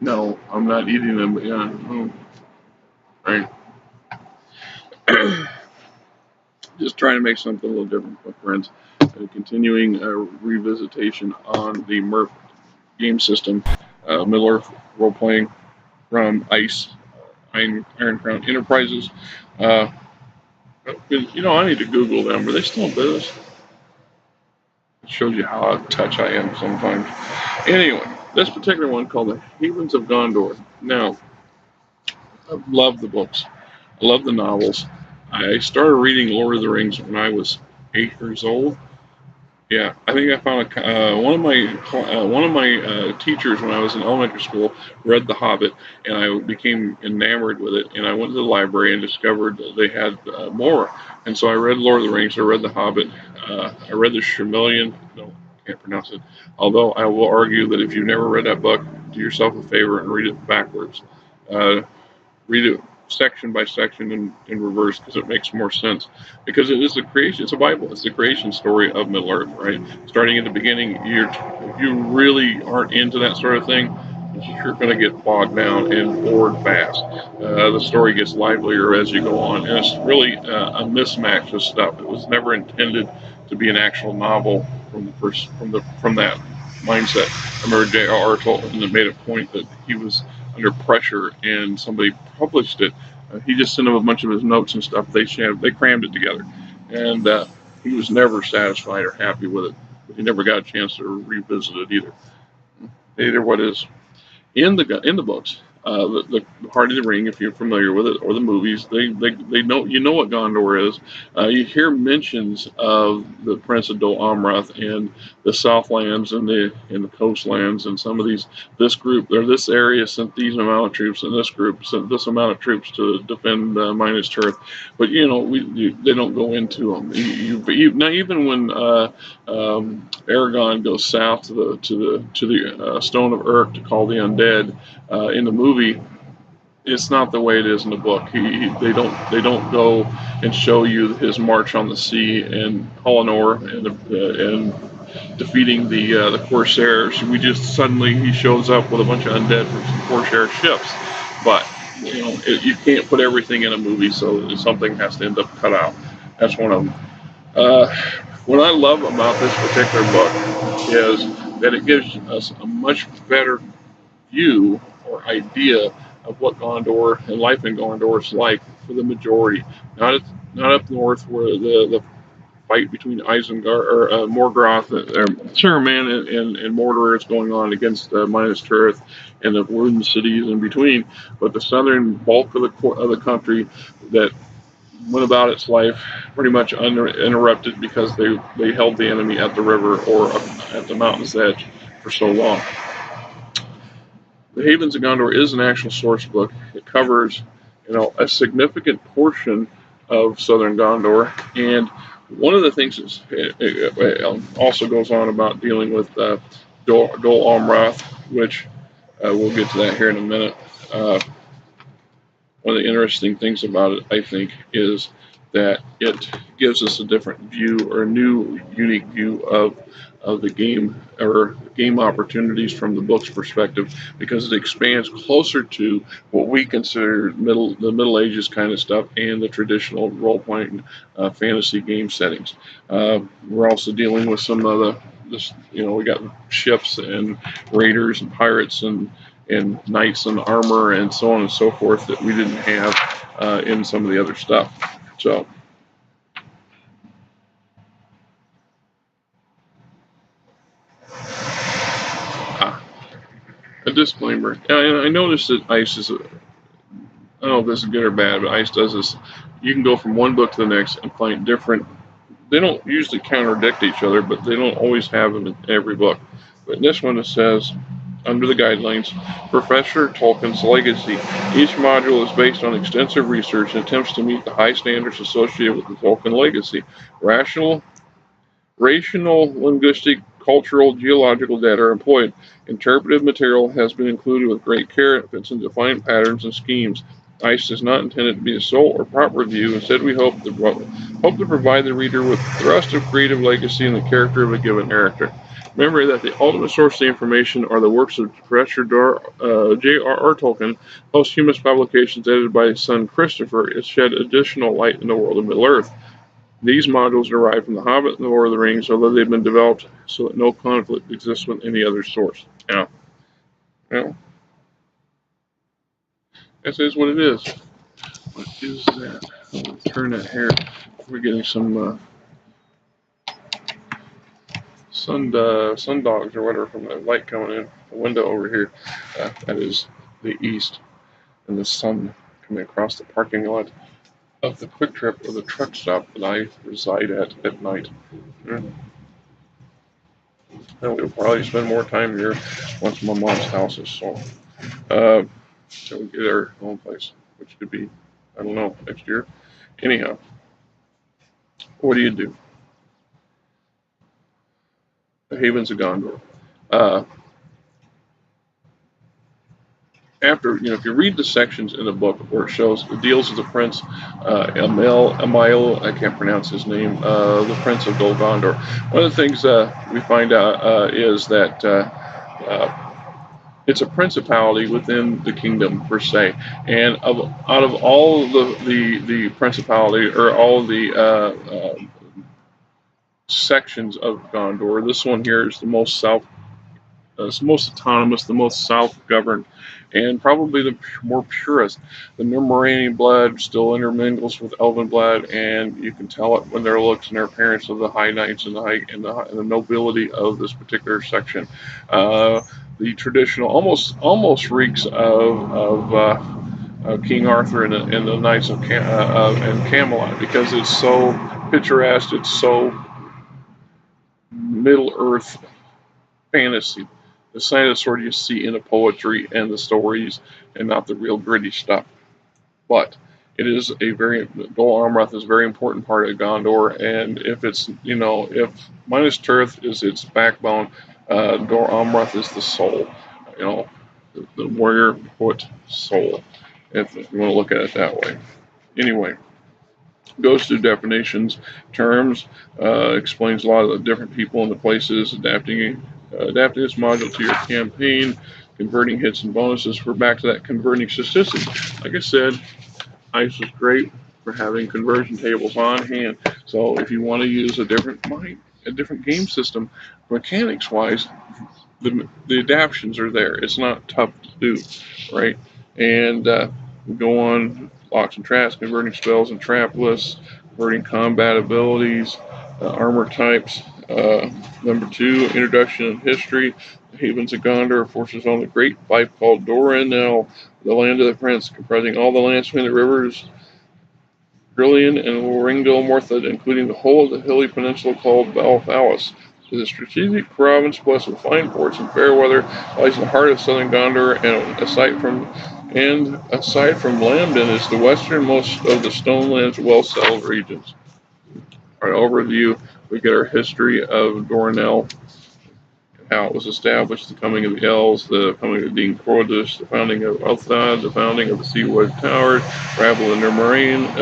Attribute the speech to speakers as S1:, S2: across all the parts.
S1: No, I'm not eating them, but yeah. Right. Just trying to make something a little different, my friends. Continuing a revisitation on the MERP game system, Middle Earth role playing from Iron Crown Enterprises. Uh, I need to Google them. Are they still in business? It shows you how out of touch I am sometimes. Anyway, this particular one called The Havens of Gondor. Now, I love the books. I love the novels. I started reading Lord of the Rings when I was 8 years old. Yeah, I think I found one of my teachers when I was in elementary school read The Hobbit, and I became enamored with it. And I went to the library and discovered that they had more. And so I read Lord of the Rings. I read The Hobbit. I read the Shimillion. No, can't pronounce it. Although I will argue that if you've never read that book, do yourself a favor and read it backwards. Uh, Read it section by section in reverse because it makes more sense. Because it is the creation, it's a Bible, it's the creation story of Middle Earth, right? Starting at the beginning, if you really aren't into that sort of thing, you're going to get bogged down and bored fast. The story gets livelier as you go on, and it's really a mismatch of stuff. It was never intended to be an actual novel from that mindset. I remember J.R.R. Tolkien made a point that he was under pressure and somebody published it. He just sent him a bunch of his notes and stuff. They crammed it together, and he was never satisfied or happy with it. But he never got a chance to revisit it either. Neither what is in the books. The Party of the Ring, if you're familiar with it, or the movies, they know what Gondor is. You hear mentions of the Prince of Dol Amorth and the Southlands and the coastlands, and some of this group or this area sent these amount of troops, and this group sent this amount of troops to defend Minas Tirith. But they don't go into them. Now even when Aragon goes south to the Stone of Urk to call the undead in the movie. It's not the way it is in the book. They don't go and show you his march on the sea and Pelennor and defeating the corsairs. We just suddenly he shows up with a bunch of undead from some corsair ships, but you can't put everything in a movie, so something has to end up cut out. That's one of them. Uh, what I love about this particular book is that it gives us a much better view or idea of what Gondor and life in Gondor is like for the majority. Not up north where the fight between Isengard or Morgoth or Saruman and Mordor is going on against Minas Tirith and the wooden cities in between, but the southern bulk of the country that went about its life pretty much uninterrupted because they held the enemy at the river or at the mountain's edge for so long. The Havens of Gondor is an actual source book. It covers, a significant portion of southern Gondor, and one of the things is it also goes on about dealing with Dol Amorth, which we'll get to that here in a minute. One of the interesting things about it, I think, is that it gives us a different view or a new, unique view of the game or game opportunities from the book's perspective because it expands closer to what we consider the Middle Ages kind of stuff and the traditional role playing fantasy game settings. We're also dealing with some of we got ships and raiders and pirates and knights and armor and so on and so forth that we didn't have in some of the other stuff. So, a disclaimer. I noticed that ICE is, I don't know if this is good or bad, but ICE does this. You can go from one book to the next and find different, they don't usually contradict each other, but they don't always have them in every book. But in this one it says, under the guidelines, Professor Tolkien's legacy. Each module is based on extensive research and attempts to meet the high standards associated with the Tolkien legacy. Rational, linguistic, cultural, geological data are employed. Interpretive material has been included with great care and fits into defined patterns and schemes. ICE is not intended to be a sole or proper review. Instead, we hope to provide the reader with thrust of creative legacy in the character of a given character. Remember that the ultimate source of the information are the works of Professor J.R.R. Tolkien. Posthumous publications edited by his son Christopher has shed additional light in the world of Middle-earth. These modules derive from The Hobbit and The Lord of the Rings, although they've been developed so that no conflict exists with any other source. Now, well, this is what it is. What is that? I'll turn that here. We're getting some sun dogs or whatever from the light coming in the window over here. That is the east, and the sun coming across the parking lot of the Quick Trip or the truck stop that I reside at night. And we'll probably spend more time here once my mom's house is sold. So we get our own place, which could be, I don't know, next year. Anyhow, what do you do? The Havens of Gondor. Uh, if you read the sections in the book where it shows it deals with the prince, Email, I can't pronounce his name, the prince of Dol Gondor. One of the things we find out is that it's a principality within the kingdom per se, and out of all the principality or all the sections of Gondor, this one here is the most it's the most autonomous, the most self-governed, and probably the more purest. The Numerian blood still intermingles with Elven blood, and you can tell it when their looks and their appearance of the High Knights and the nobility of this particular section. The traditional, almost reeks of King Arthur and the Knights of and Camelot, because it's so picturesque, it's so Middle Earth fantasy. The kind of sort you see in the poetry and the stories, and not the real gritty stuff. But it is Dol Amorth is a very important part of Gondor, and if Minas Tirith is its backbone, Dol Amorth is the soul, the warrior poet soul, if you want to look at it that way. Anyway, goes through definitions, terms, explains a lot of the different people and the places, adapting this module to your campaign, converting hits and bonuses. We're back to that converting statistics. Like I said, ICE is great for having conversion tables on hand. So if you want to use a different game system, mechanics wise, the adaptions are there. It's not tough to do, right? And we go on locks and traps, converting spells and trap lists, converting combat abilities, armor types. Number 2, introduction and history. The Havens of Gondor forces on a great fief called Doranel, the land of the prince, comprising all the lands between the rivers Grillion and Ringdol Morthad, including the whole of the hilly peninsula called Balthalis. It is a strategic province blessed with fine ports and fair weather, lies in the heart of southern Gondor, and aside from Lambden, is the westernmost of the Stoneland's well-settled regions. Our overview, we get our history of Doranel, how it was established, the coming of the Elves, the coming of Dean Croydus, the founding of Althad, the founding of the Seawood Tower, Rabble and Numerians,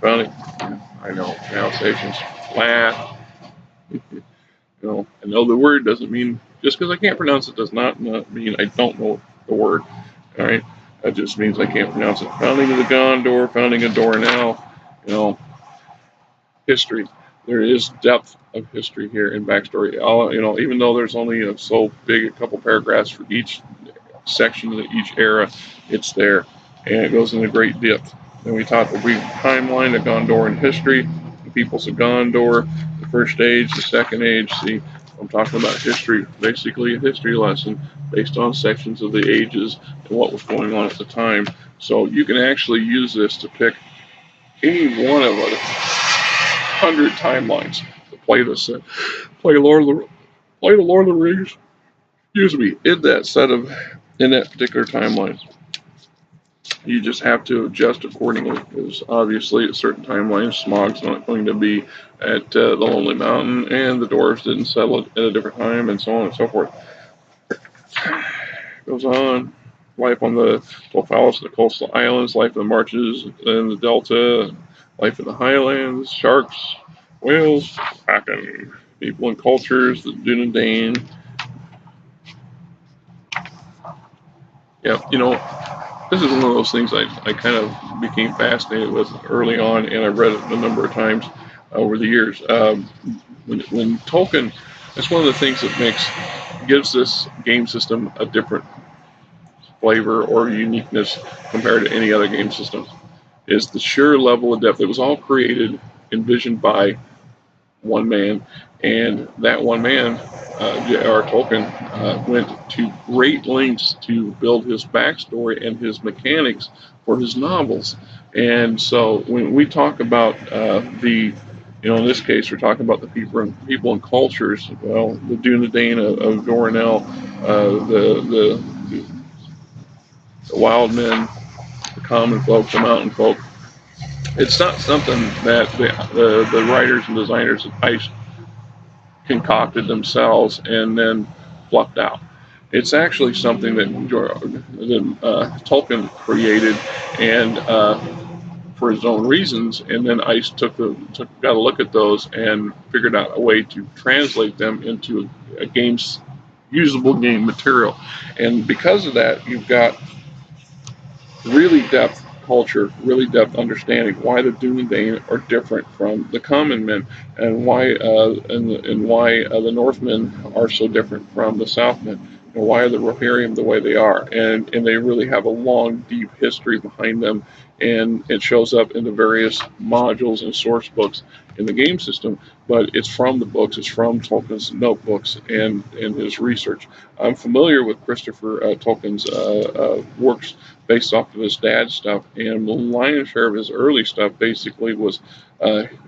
S1: founding, I know, pronunciations flat. I know the word doesn't mean, just because I can't pronounce it does not mean I don't know the word, all right? That just means I can't pronounce it. Founding of the Gondor, founding of Doranel, history. There is depth of history here in backstory. Even though there's only so big a couple paragraphs for each section of each era, it's there, and it goes into great depth. Then we taught the brief timeline of Gondorian history, the peoples of Gondor, the first age, the second age. See, I'm talking about history, basically a history lesson based on sections of the ages and what was going on at the time. So you can actually use this to pick any one of the 100 timelines to play the Lord of the Rings. Excuse me, in that particular timeline. You just have to adjust accordingly, because obviously at certain timelines, Smaug's not going to be at the Lonely Mountain, and the dwarves didn't settle at a different time, and so on and so forth. Goes on. Life on the Tolfalis, the coastal islands, life in the marshes and the delta, life in the highlands, sharks, whales, kraken, People and cultures, the Dunedain. Yeah, this is one of those things I kind of became fascinated with early on, and I've read it a number of times over the years. When Tolkien, that's one of the things that gives this game system a different flavor or uniqueness compared to any other game system. Is the sheer level of depth. It was all created, envisioned by one man, and that one man, J.R. Tolkien, went to great lengths to build his backstory and his mechanics for his novels. And so when we talk about in this case, we're talking about the people and cultures. Well, the Dunedain of Dorinel, the wild men, the common folk, the mountain folk. It's not something that the writers and designers of Ice concocted themselves and then fluffed out. It's actually something that Tolkien created and for his own reasons, and then Ice got a look at those and figured out a way to translate them into a game's usable game material. And because of that, you've got really depth culture, really depth understanding why the Dunedain are different from the common men, and why the Northmen are so different from the Southmen, and why are the Rohirrim the way they are, and they really have a long, deep history behind them, and it shows up in the various modules and source books in the game system. But it's from the books, it's from Tolkien's notebooks and his research. I'm familiar with Christopher Tolkien's works based off of his dad's stuff, and the lion's share of his early stuff basically was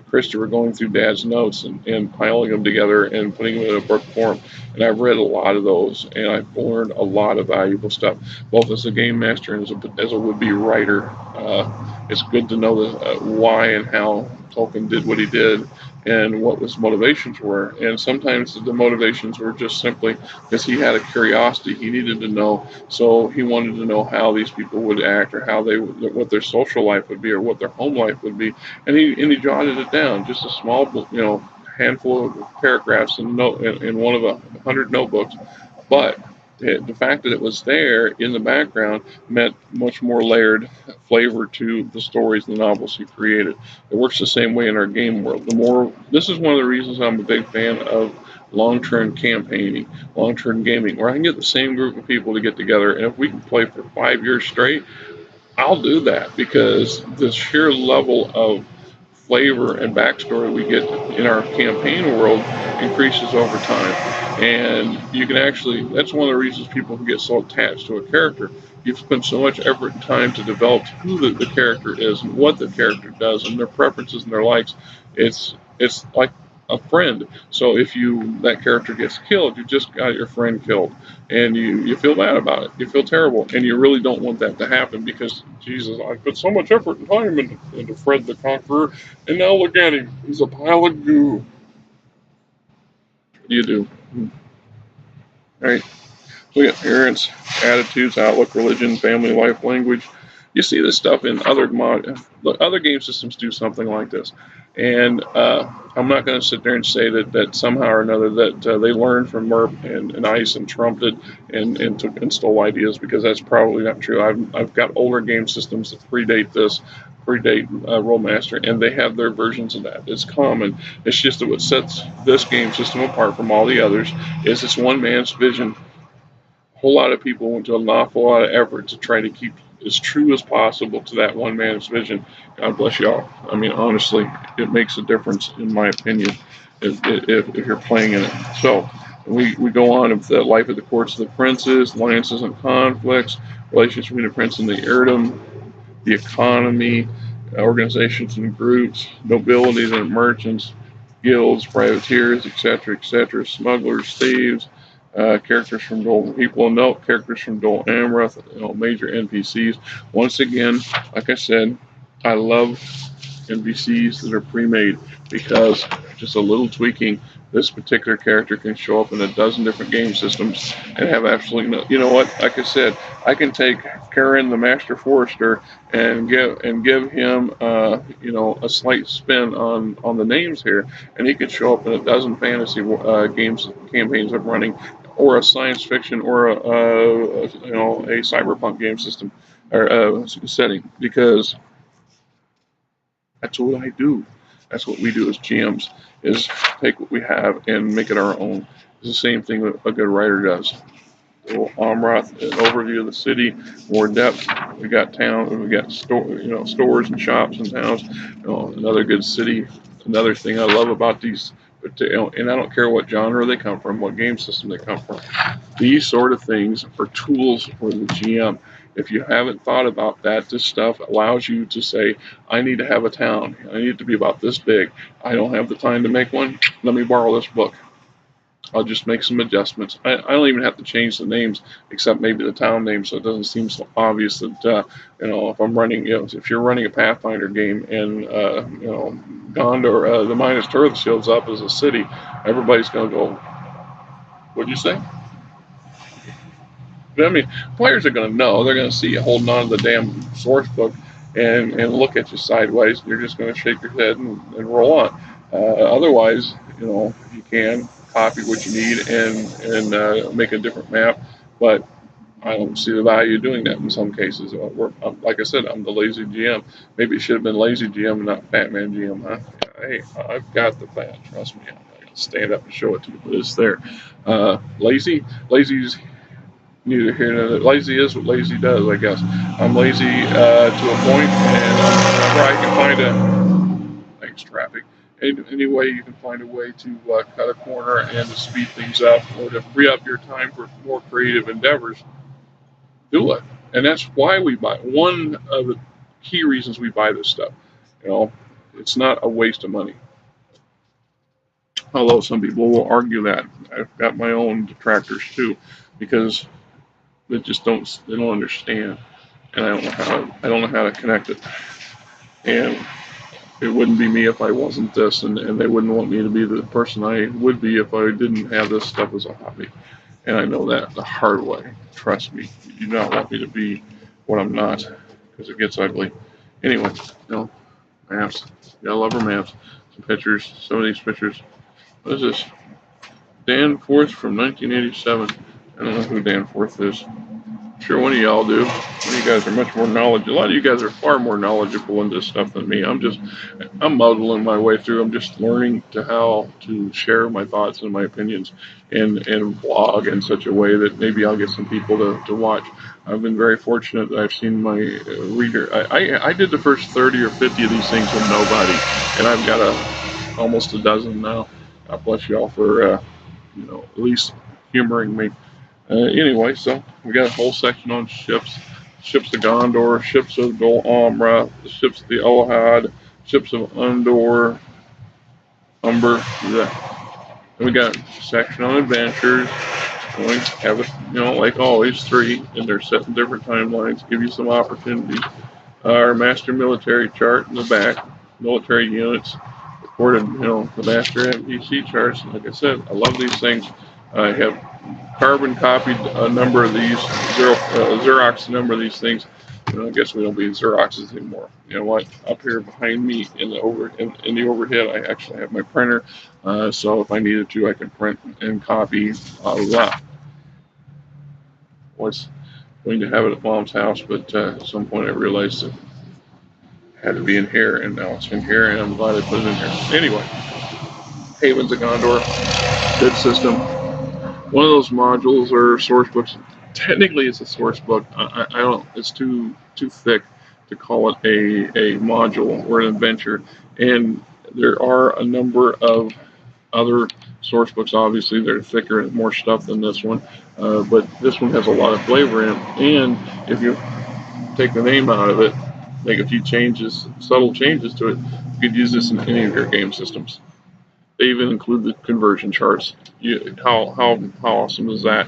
S1: Christopher going through dad's notes and piling them together and putting them in a book form. And I've read a lot of those, and I've learned a lot of valuable stuff, both as a game master and as a would-be writer. It's good to know why and how Tolkien did what he did and what his motivations were. And sometimes the motivations were just simply because he had a curiosity. He needed to know, so he wanted to know how these people would act, or what their social life would be, or what their home life would be. And he jotted it down, just a small, handful of paragraphs in one of 100 notebooks. But the fact that it was there in the background meant much more layered flavor to the stories and the novels he created. It works the same way in our game world. This is one of the reasons I'm a big fan of long-term campaigning, long-term gaming, where I can get the same group of people to get together, and if we can play for 5 years straight, I'll do that, because the sheer level of flavor and backstory we get in our campaign world increases over time. And you can that's one of the reasons people can get so attached to a character. You've spent so much effort and time to develop who the character is and what the character does and their preferences and their likes. It's like a friend. So if that character gets killed, you just got your friend killed, and you feel bad about it. You feel terrible, and you really don't want that to happen, because Jesus, I put so much effort and time into Fred the Conqueror, and now look at him. He's a pile of goo. What do you do? All right. So we got parents, attitudes, outlook, religion, family life, language. You see this stuff in other game systems do something like this. And I'm not going to sit there and say that somehow or another that they learned from MERP and ICE and trumped it and stole ideas, because that's probably not true. I've got older game systems that predate Rollmaster, and they have their versions of that. It's common. It's just that what sets this game system apart from all the others is it's one man's vision. A whole lot of people went to an awful lot of effort to try to keep as true as possible to that one man's vision. God bless y'all. I mean, honestly, it makes a difference, in my opinion, if you're playing in it. So we go on with the life of the courts of the princes, alliances and conflicts, relations between the prince and the earldom, the economy, organizations and groups, nobility and merchants, guilds, privateers, etc., smugglers, thieves, characters from Dol, people note characters from Dol Amorth, major NPCs. Once again, like I said, I love NPCs that are pre-made, because just a little tweaking, this particular character can show up in a dozen different game systems and have absolutely no. You know what? Like I said, I can take Karen, the Master Forester, and give him a slight spin on the names here, and he could show up in a dozen fantasy games campaigns I'm running, or a science fiction, or a cyberpunk game system or setting, because that's what I do. That's what we do as GMs, is take what we have and make it our own. It's the same thing that a good writer does. Dol Amorth, an overview of the city, more depth. We got town, we got stores and shops and towns. Another good city. Another thing I love about these, and I don't care what genre they come from, what game system they come from. These sort of things are tools for the GM. If you haven't thought about that, this stuff allows you to say, I need to have a town. I need it to be about this big. I don't have the time to make one. Let me borrow this book. I'll just make some adjustments. I don't even have to change the names, except maybe the town name, so it doesn't seem so obvious that if I'm running, if you're running a Pathfinder game and Gondor, the Minas Tirith shows up as a city, everybody's going to go, "What'd you say?" I mean, players are going to know. They're going to see you holding on to the damn source book and look at you sideways. And you're just going to shake your head and roll on. Otherwise, you can copy what you need and make a different map. But I don't see the value of doing that in some cases. Like I said, I'm the lazy GM. Maybe it should have been lazy GM and not Fat Man GM, huh? Hey, I've got the fat. Trust me. I'm not going to stand up and show it to you, but it's there. Lazy's neither here nor there. Lazy is what lazy does, I guess. I'm lazy to a point, and whenever I can find thanks, traffic. Any way you can find a way to cut a corner and to speed things up or to free up your time for more creative endeavors, do it. And that's why we buy. One of the key reasons we buy this stuff. You know, it's not a waste of money. Although some people will argue that. I've got my own detractors too, because they don't understand, and I don't know how to connect it. And it wouldn't be me if I wasn't this, and they wouldn't want me to be the person I would be if I didn't have this stuff as a hobby. And I know that the hard way. Trust me, you do not want me to be what I'm not, because it gets ugly. Anyway, maps. Gotta love our maps. Some pictures. Some of these pictures. What is this? Danforth from 1987. I don't know who Danforth is. Sure, one of y'all do. One of you guys are much more knowledgeable. A lot of you guys are far more knowledgeable in this stuff than me. I'm muddling my way through. I'm just learning how to share my thoughts and my opinions and blog in such a way that maybe I'll get some people to watch. I've been very fortunate that I've seen my reader. I did the first 30 or 50 of these things with nobody, and I've got almost a dozen now. God bless y'all for at least humoring me. Anyway, so we got a whole section on ships. Ships of Gondor, ships of Dol Amorth, ships of the Ohad, ships of Umber. Yeah. And we got a section on adventures. And we have it, like always, 3, and they're set in different timelines, give you some opportunities. Our master military chart in the back, military units, recorded, the master NPC charts. Like I said, I love these things. I have carbon copied a number of these, Xerox a number of these things. I guess we don't be Xeroxes anymore. You know what? Up here behind me in the overhead, I actually have my printer. So if I needed to, I can print and copy. Was going to have it at Mom's house, but at some point I realized it had to be in here, and now it's in here, and I'm glad I put it in here. Anyway, Havens of Gondor, good system. One of those modules or source books. Technically, it's a source book. I don't. It's too thick to call it a module or an adventure. And there are a number of other source books. Obviously, they're thicker and more stuff than this one. But this one has a lot of flavor in it. And if you take the name out of it, make a few changes, subtle changes to it, you could use this in any of your game systems. They even include the conversion charts. How awesome is that?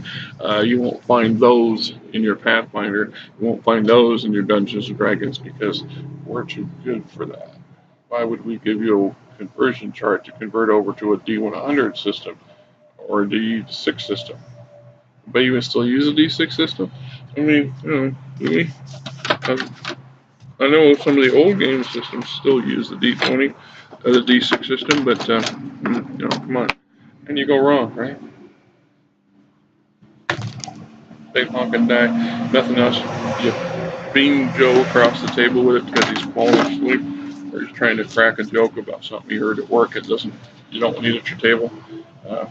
S1: You won't find those in your Pathfinder. You won't find those in your Dungeons and Dragons because we're too good for that. Why would we give you conversion chart to convert over to a D100 system or a D6 system. But you would still use a D6 system? I mean, I know some of the old game systems still use the D20, the D6 system, but come on, and you go wrong, right? Big honkin' die, nothing else. You beam Joe across the table with it because he's falling asleep, or he's trying to crack a joke about something he heard at work. You don't need it at your table. Uh,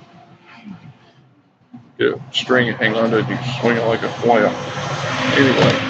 S1: get a string and hang on to it, and you swing it like a flail. Anyway.